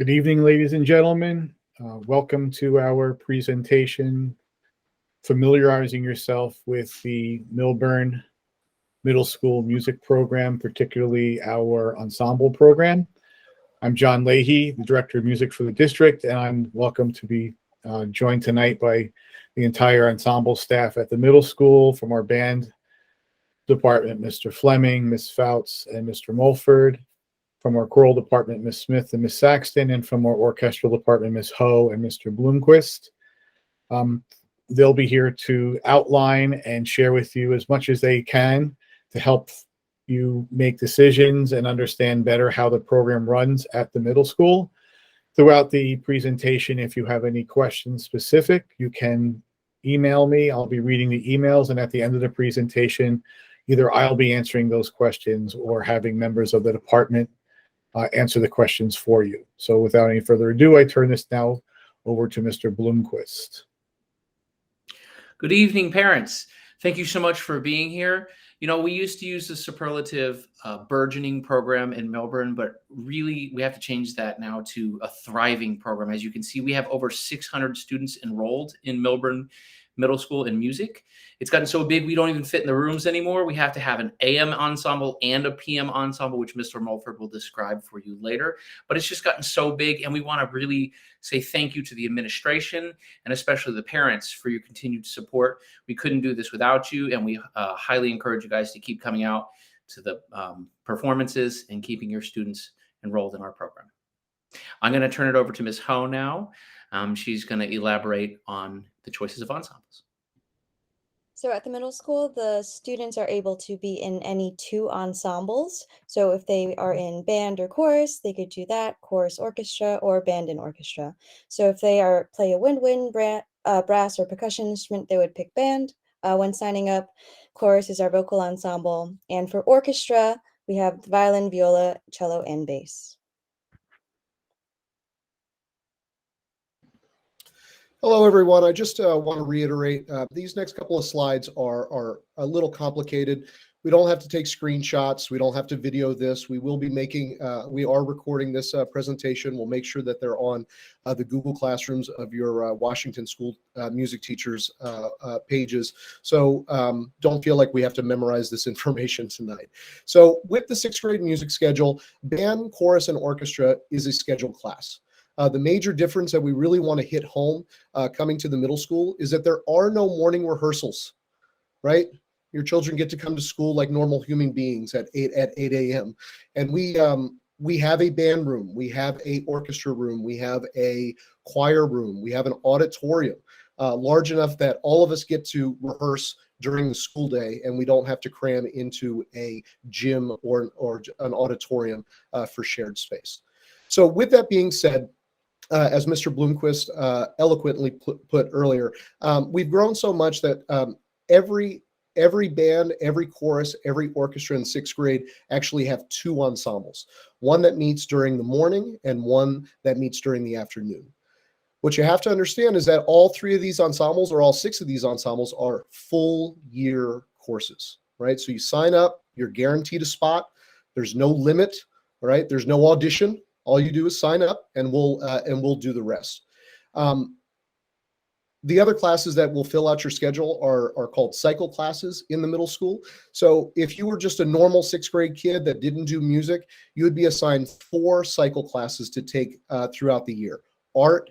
Good evening, ladies and gentlemen. Welcome to our presentation, familiarizing yourself with the Milburn Middle School music program, particularly our ensemble program. I'm John Leahy, the Director of Music for the district, and I'm welcome to be joined tonight by the entire ensemble staff at the middle school, from our band department, Mr. Fleming, Ms. Fouts, and Mr. Mulford, from our choral department, Ms. Smith and Ms. Saxton, and from our orchestral department, Ms. Ho and Mr. Bloomquist. They'll be here to outline and share with you as much as they can to help you make decisions and understand better how the program runs at the middle school. Throughout the presentation, if you have any questions specific, you can email me. I'll be reading the emails, and at the end of the presentation, either I'll be answering those questions or having members of the department answer the questions for you. So without any further ado, I turn this now over to Mr. Bloomquist. Good evening, parents. Thank you so much for being here. You know, we used to use the superlative burgeoning program in Melbourne, but really we have to change that now to a thriving program. As you can see, we have over 600 students enrolled in Melbourne Middle School in music. It's gotten so big we don't even fit in the rooms anymore. We have to have an AM ensemble and a PM ensemble, which Mr. Mulford will describe for you later. But it's just gotten so big, and we want to really say thank you to the administration and especially the parents for your continued support. We couldn't do this without you, and we highly encourage you guys to keep coming out to the performances and keeping your students enrolled in our program. I'm going to turn it over to Ms. Ho now. She's going to elaborate on the choices of ensembles. So at the middle school, the students are able to be in any two ensembles. So if they are in band or chorus, they could do that, chorus orchestra or band and orchestra. So if they play a wind, brass or percussion instrument, they would pick band. When signing up, chorus is our vocal ensemble. And for orchestra, we have violin, viola, cello, and bass. Hello, everyone. I just want to reiterate, these next couple of slides are a little complicated. We don't have to take screenshots. We don't have to video this. We will be making, we are recording this presentation. We'll make sure that they're on the Google Classrooms of your Washington School music teachers' pages. So don't feel like we have to memorize this information tonight. So with the sixth grade music schedule, band, chorus, and orchestra is a scheduled class. The major difference that we really want to hit home coming to the middle school is that there are no morning rehearsals, right? Your children get to come to school like normal human beings at 8 a.m. And we have a band room, we have a orchestra room, we have a choir room, we have an auditorium large enough that all of us get to rehearse during the school day, and we don't have to cram into a gym or an auditorium for shared space. So with that being said, as Mr. Bloomquist eloquently put earlier, we've grown so much that every band, every chorus, every orchestra in sixth grade actually have two ensembles, one that meets during the morning and one that meets during the afternoon. What you have to understand is that all three of these ensembles, or all six of these ensembles, are full year courses, right? So you sign up, you're guaranteed a spot. There's no limit, right? There's no audition. All you do is sign up, and we'll do the rest. The other classes that will fill out your schedule are called cycle classes in the middle school. So if you were just a normal sixth grade kid that didn't do music, you would be assigned 4 cycle classes to take throughout the year: art,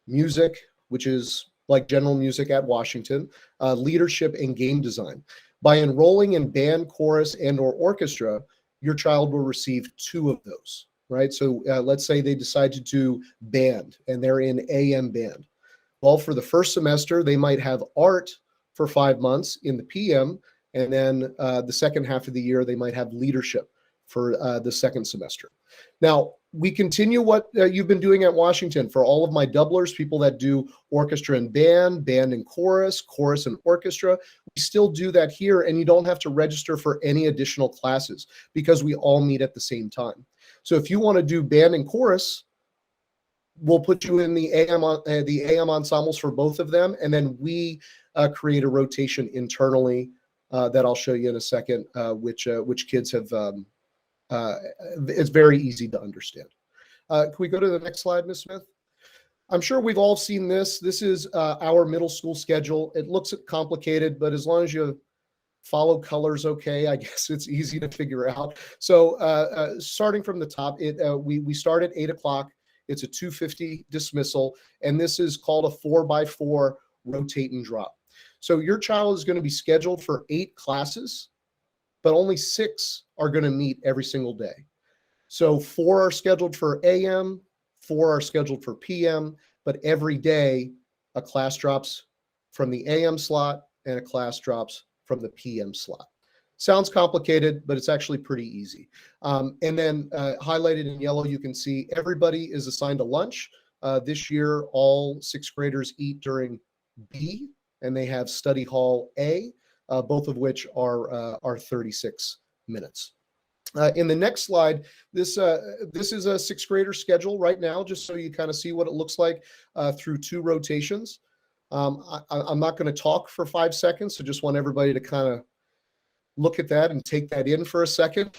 music, which is like general music at Washington, leadership, and game design. By enrolling in band, chorus, and or orchestra, your child will receive 2 of those. Right? So let's say they decide to do band and they're in AM band. Well, for the first semester, they might have art for 5 months in the PM, and then the second half of the year, they might have leadership for the second semester. Now, we continue what you've been doing at Washington. For all of my doublers, people that do orchestra and band, band and chorus, chorus and orchestra, we still do that here, and you don't have to register for any additional classes because we all meet at the same time. So if you want to do band and chorus, we'll put you in the AM ensembles for both of them, and then we create a rotation internally that I'll show you in a second, which kids have. It's very easy to understand. Can we go to the next slide, Ms. Smith? I'm sure we've all seen this. This is our middle school schedule. It looks complicated, but as long as you follow colors okay, I guess it's easy to figure out. So starting from the top, we start at 8 o'clock. It's a 2:50 dismissal, and this is called a 4x4 rotate and drop. So your child is going to be scheduled for 8 classes, but only 6 are going to meet every single day. So 4 are scheduled for AM, 4 are scheduled for PM, but every day a class drops from the AM slot and a class drops from the PM slot. Sounds complicated, but it's actually pretty easy. And then highlighted in yellow, you can see everybody is assigned a lunch. This year, all 6th graders eat during B, and they have study hall A, both of which are 36 minutes. In the next slide, this is a 6th grader schedule right now, just so you kind of see what it looks like through 2 rotations. I'm not going to talk for 5 seconds, so just want everybody to kind of look at that and take that in for a second.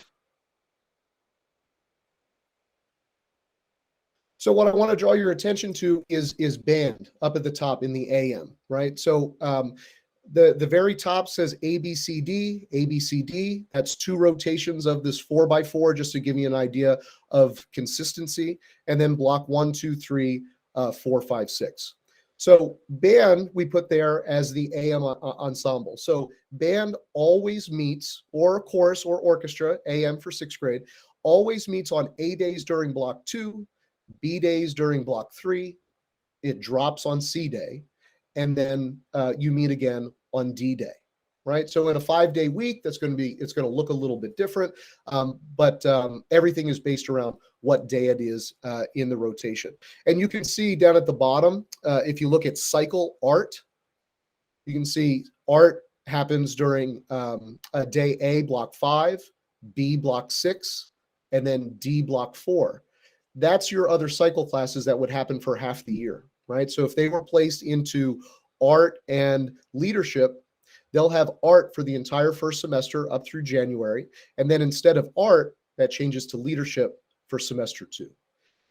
So what I want to draw your attention to is band up at the top in the AM, right? So the very top says ABCD, ABCD. That's 2 rotations of this 4x4, just to give you an idea of consistency. And then block 1, 2, 3, 4, 5, 6. So band we put there as the AM ensemble. So band always meets, or chorus or orchestra, AM for 6th grade, always meets on A days during block 2, B days during block 3. It drops on C day, and then you meet again on D day, right? So in a 5-day week, it's going to look a little bit different, but everything is based around what day it is in the rotation. And you can see down at the bottom, if you look at cycle art, you can see art happens during a day A, block 5, B, block 6, and then D, block 4. That's your other cycle classes that would happen for half the year, right? So if they were placed into art and leadership, they'll have art for the entire first semester up through January. And then instead of art, that changes to leadership for semester 2.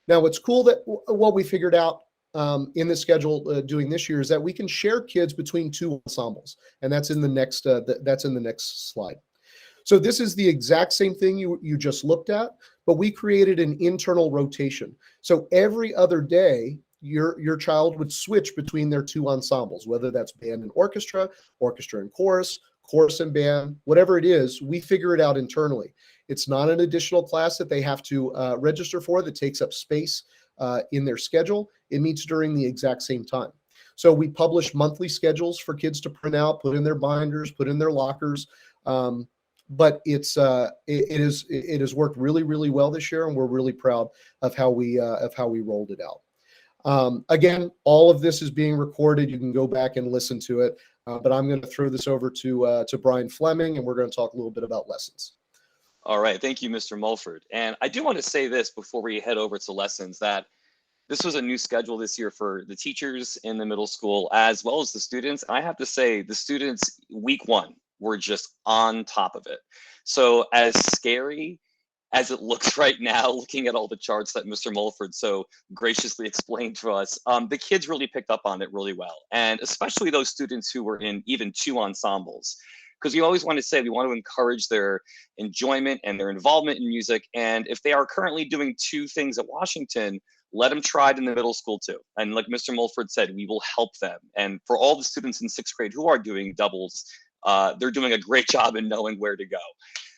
Now, what's cool that what we figured out in the schedule doing this year is that we can share kids between 2 ensembles. And that's in the next slide. So this is the exact same thing you just looked at, but we created an internal rotation. So every other day, your child would switch between their 2 ensembles, whether that's band and orchestra, orchestra and chorus, chorus and band, whatever it is, we figure it out internally. It's not an additional class that they have to register for that takes up space in their schedule. It meets during the exact same time. So we publish monthly schedules for kids to print out, put in their binders, put in their lockers. But it has worked really, really well this year, and we're really proud of how we rolled it out. Again, all of this is being recorded. You can go back and listen to it. But I'm going to throw this over to Brian Fleming, and we're going to talk a little bit about lessons. All right, thank you, Mr. Mulford. And I do want to say this before we head over to lessons, that this was a new schedule this year for the teachers in the middle school as well as the students. I have to say, the students week 1 were just on top of it. So as scary as it looks right now, looking at all the charts that Mr. Mulford so graciously explained to us, the kids really picked up on it really well. And especially those students who were in even 2 ensembles. Because we always want to say we want to encourage their enjoyment and their involvement in music. And if they are currently doing 2 things at Washington, let them try it in the middle school too. And like Mr. Mulford said, we will help them. And for all the students in 6th grade who are doing doubles, they're doing a great job in knowing where to go.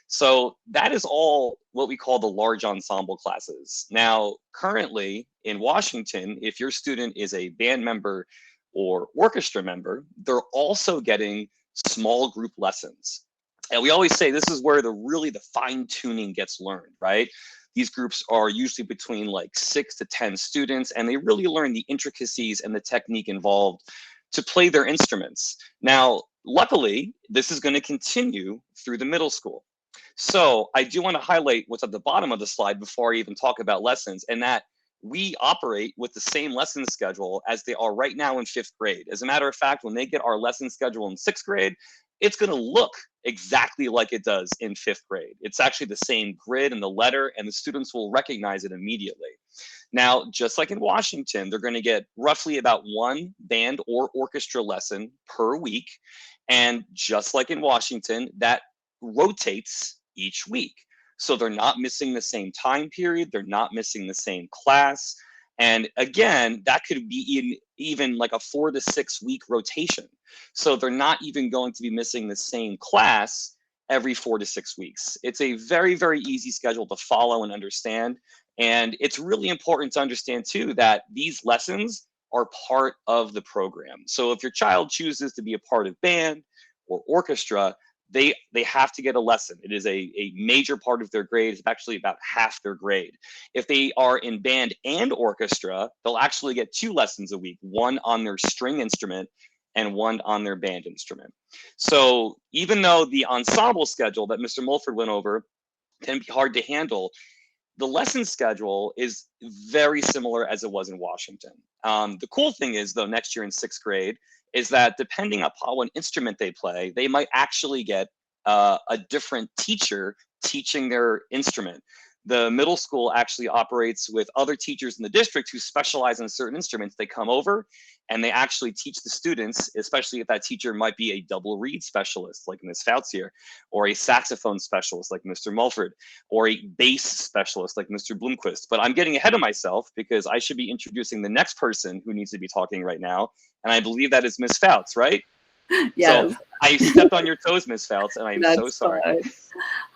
So that is all what we call the large ensemble classes. Now, currently in Washington, if your student is a band member or orchestra member, they're also getting small group lessons. And we always say this is where the fine tuning gets learned, right? These groups are usually between like 6 to 10 students, and they really learn the intricacies and the technique involved to play their instruments. Now, luckily, this is going to continue through the middle school. So I do want to highlight what's at the bottom of the slide before I even talk about lessons, and that we operate with the same lesson schedule as they are right now in 5th grade. As a matter of fact, when they get our lesson schedule in 6th grade, it's going to look exactly like it does in 5th grade. It's actually the same grid and the letter, and the students will recognize it immediately. Now, just like in Washington, they're going to get roughly about one band or orchestra lesson per week. And just like in Washington, that rotates each week. So they're not missing the same time period. They're not missing the same class. And again, that could be even like a 4 to 6 week rotation. So they're not even going to be missing the same class every 4 to 6 weeks. It's a very, very easy schedule to follow and understand. And it's really important to understand too that these lessons are part of the program. So if your child chooses to be a part of band or orchestra, they have to get a lesson. It is a major part of their grade. It's actually about half their grade. If they are in band and orchestra, they'll actually get 2 lessons a week, one on their string instrument and one on their band instrument. So even though the ensemble schedule that Mr. Mulford went over can be hard to handle, the lesson schedule is very similar as it was in Washington. The cool thing is, though, next year in 6th grade, is that depending upon what instrument they play, they might actually get a different teacher teaching their instrument. The middle school actually operates with other teachers in the district who specialize in certain instruments. They come over and they actually teach the students, especially if that teacher might be a double reed specialist like Ms. Fouts here, or a saxophone specialist like Mr. Mulford, or a bass specialist like Mr. Bloomquist. But I'm getting ahead of myself because I should be introducing the next person who needs to be talking right now. And I believe that is Ms. Fouts, right? Yes. So I stepped on your toes, Ms. Fouts, and I'm so sorry. Fine.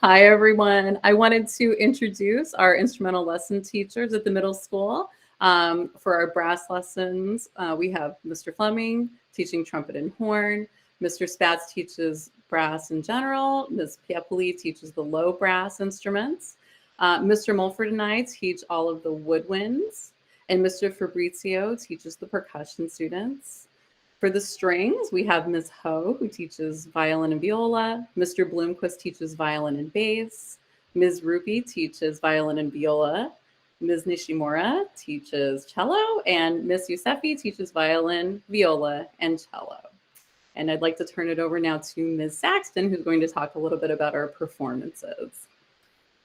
Hi, everyone. I wanted to introduce our instrumental lesson teachers at the middle school. For our brass lessons, we have Mr. Fleming teaching trumpet and horn. Mr. Spatz teaches brass in general. Ms. Piapoli teaches the low brass instruments. Mr. Mulford and I teach all of the woodwinds. And Mr. Fabrizio teaches the percussion students. For the strings, we have Ms. Ho, who teaches violin and viola. Mr. Bloomquist teaches violin and bass. Ms. Rupi teaches violin and viola. Ms. Nishimura teaches cello. And Ms. Yusefi teaches violin, viola, and cello. And I'd like to turn it over now to Ms. Saxton, who's going to talk a little bit about our performances.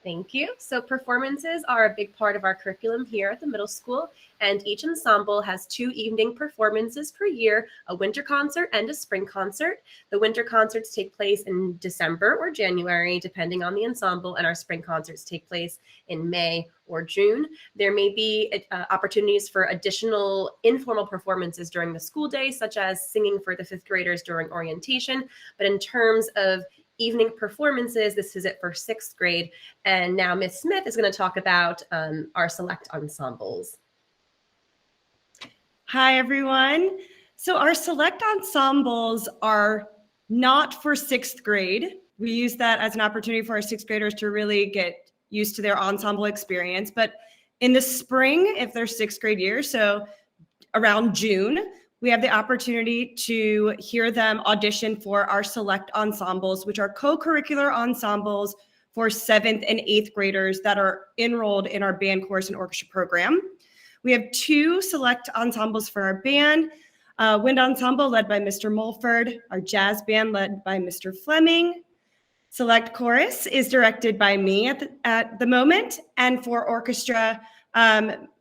Thank you. So performances are a big part of our curriculum here at the middle school, and each ensemble has 2 evening performances per year, a winter concert and a spring concert. The winter concerts take place in December or January, depending on the ensemble, and our spring concerts take place in May or June. There may be opportunities for additional informal performances during the school day, such as singing for the 5th graders during orientation. But in terms of evening performances, this is it for 6th grade. And now Ms. Smith is going to talk about our select ensembles. Hi, everyone. So our select ensembles are not for 6th grade. We use that as an opportunity for our 6th graders to really get used to their ensemble experience. But in the spring, if they're 6th grade year, so around June, we have the opportunity to hear them audition for our select ensembles, which are co-curricular ensembles for 7th and 8th graders that are enrolled in our band, chorus, and orchestra program. We have 2 select ensembles for our band, wind ensemble led by Mr. Mulford, our jazz band led by Mr. Fleming. Select chorus is directed by me at the moment, and for orchestra,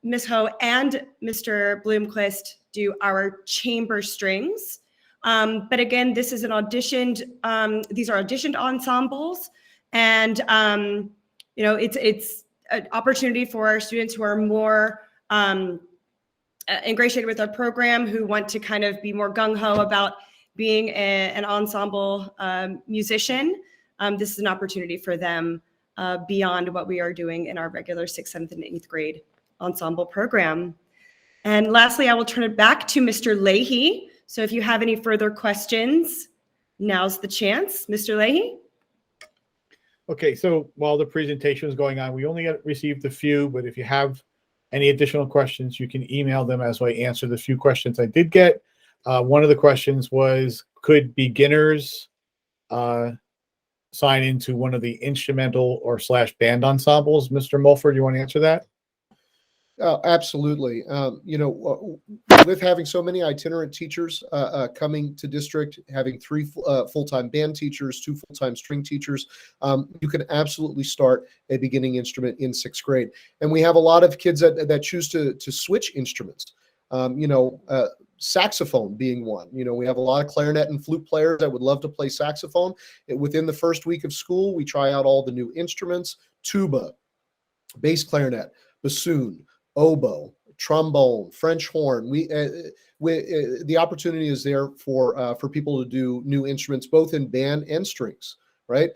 Ms. Ho and Mr. Bloomquist do our chamber strings. But again, this is an auditioned, these are auditioned ensembles, and it's an opportunity for our students who are more ingratiated with our program, who want to kind of be more gung-ho about being an ensemble musician. This is an opportunity for them beyond what we are doing in our regular 6th, 7th, and 8th grade ensemble program. And lastly, I will turn it back to Mr. Leahy. So if you have any further questions, now's the chance. Mr. Leahy? Okay, so while the presentation is going on, we only received a few, but if you have any additional questions, you can email them as I answer the few questions I did get. One of the questions was, could beginners sign into one of the instrumental or / band ensembles? Mr. Mulford, you want to answer that? Absolutely. With having so many itinerant teachers coming to district, having 3 full-time band teachers, 2 full-time string teachers, you can absolutely start a beginning instrument in 6th grade. And we have a lot of kids that choose to switch instruments. Saxophone being one. We have a lot of clarinet and flute players that would love to play saxophone. Within the first week of school, we try out all the new instruments: tuba, bass clarinet, bassoon, oboe, trombone, French horn. The opportunity is there for people to do new instruments, both in band and strings, right?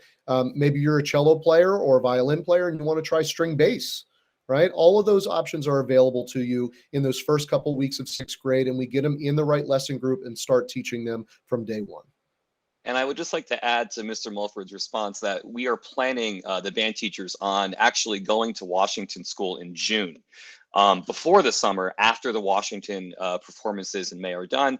Maybe you're a cello player or a violin player and you want to try string bass, right? All of those options are available to you in those first couple weeks of 6th grade, and we get them in the right lesson group and start teaching them from day one. And I would just like to add to Mr. Mulford's response that we are planning the band teachers on actually going to Washington School in June. Before the summer, after the Washington performances in May are done,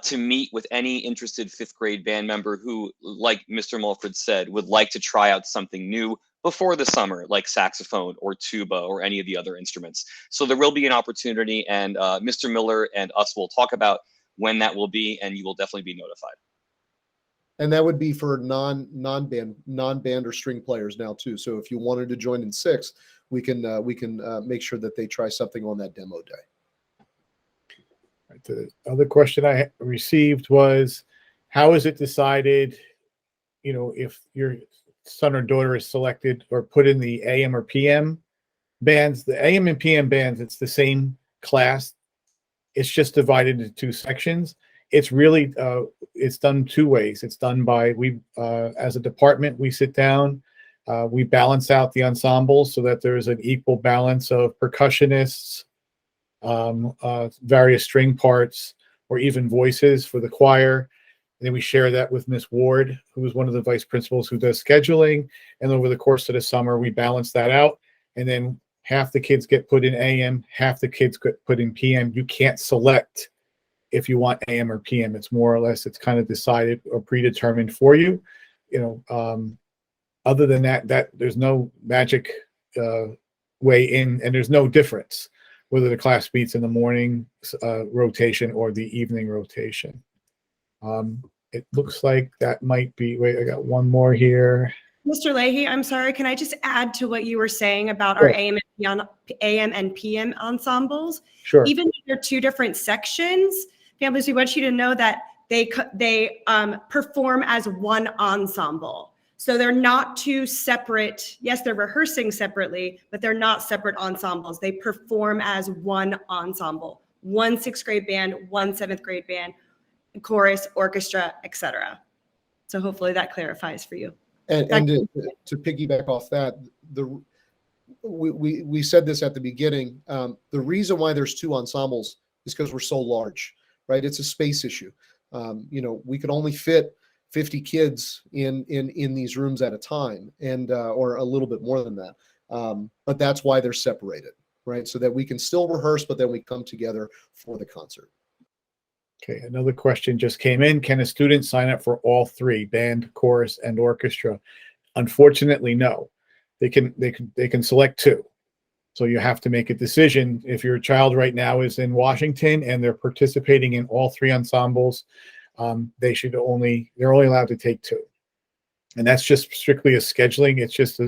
to meet with any interested 5th grade band member who, like Mr. Mulford said, would like to try out something new before the summer, like saxophone or tuba or any of the other instruments. So there will be an opportunity, and Mr. Miller and us will talk about when that will be, and you will definitely be notified. And that would be for non-band or string players now too. So if you wanted to join in 6th, we can make sure that they try something on that demo day. The other question I received was, how is it decided, if your son or daughter is selected or put in the AM or PM bands? The AM and PM bands, it's the same class. It's just divided into 2 sections. It's really, it's done 2 ways. It's done by, as a department, we sit down, we balance out the ensembles so that there's an equal balance of percussionists, various string parts, or even voices for the choir. And then we share that with Miss Ward, who is one of the vice principals who does scheduling. And over the course of the summer, we balance that out. And then half the kids get put in AM, half the kids get put in PM. You can't select if you want AM or PM. It's more or less, it's kind of decided or predetermined for you. Other than that, there's no magic way in, and there's no difference whether the class meets in the morning rotation or the evening rotation. It looks like that might be, wait, I got one more here. Mr. Leahy, I'm sorry, can I just add to what you were saying about Sure. our AM and PM ensembles? Sure. Even though they're 2 different sections, families, we want you to know that they perform as one ensemble. So they're not 2 separate, yes, they're rehearsing separately, but they're not separate ensembles. They perform as one ensemble, 1 6th grade band, 1 7th grade band, chorus, orchestra, etc. So hopefully that clarifies for you. And to piggyback off that, we said this at the beginning. The reason why there's 2 ensembles is because we're so large, right? It's a space issue. We could only fit 50 kids in these rooms at a time, and or a little bit more than that. But that's why they're separated, right? So that we can still rehearse, but then we come together for the concert. Okay, another question just came in. Can a student sign up for all 3, band, chorus, and orchestra? Unfortunately, no. They can select 2. So you have to make a decision. If your child right now is in Washington and they're participating in all 3 ensembles, they're only allowed to take 2. And that's just strictly a scheduling. It's just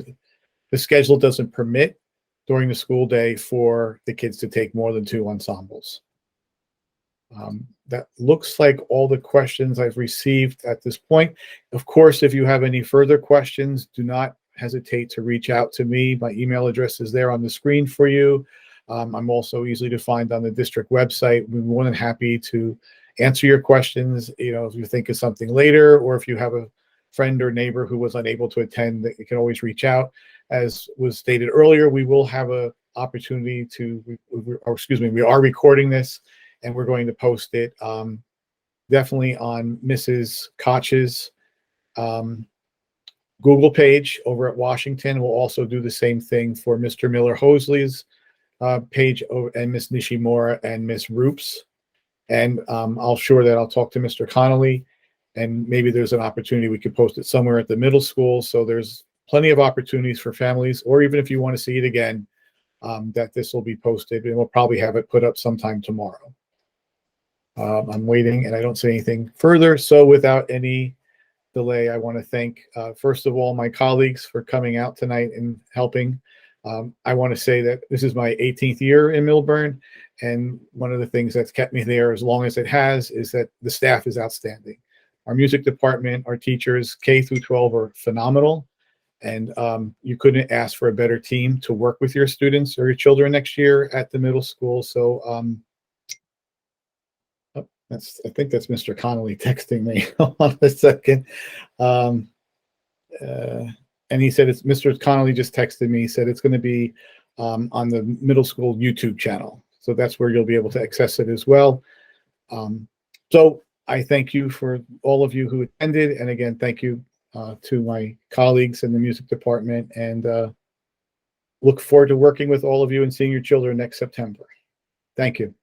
the schedule doesn't permit during the school day for the kids to take more than 2 ensembles. That looks like all the questions I've received at this point. Of course, if you have any further questions, do not hesitate to reach out to me. My email address is there on the screen for you. I'm also easily to find on the district website. We're more than happy to answer your questions. If you think of something later, or if you have a friend or neighbor who was unable to attend, you can always reach out. As was stated earlier, we will have an opportunity we are recording this, and we're going to post it definitely on Mrs. Koch's Google page over at Washington. We'll also do the same thing for Mr. Miller Hosley's page, and Miss Nishimura and Miss Roops. And I'll talk to Mr. Connolly, and maybe there's an opportunity we could post it somewhere at the middle school. So there's plenty of opportunities for families, or even if you want to see it again, that this will be posted, and we'll probably have it put up sometime tomorrow. I'm waiting, and I don't say anything further. So without any delay, I want to thank, first of all, my colleagues for coming out tonight and helping. I want to say that this is my 18th year in Millburn, and one of the things that's kept me there as long as it has is that the staff is outstanding. Our music department, our teachers, K through 12, are phenomenal, and you couldn't ask for a better team to work with your students or your children next year at the middle school. So I think that's Mr. Connolly texting me. Hold on a second. And he said, it's Mr. Connolly just texted me. He said it's going to be on the middle school YouTube channel. So that's where you'll be able to access it as well. So I thank you for all of you who attended. And again, thank you to my colleagues in the music department, and look forward to working with all of you and seeing your children next September. Thank you.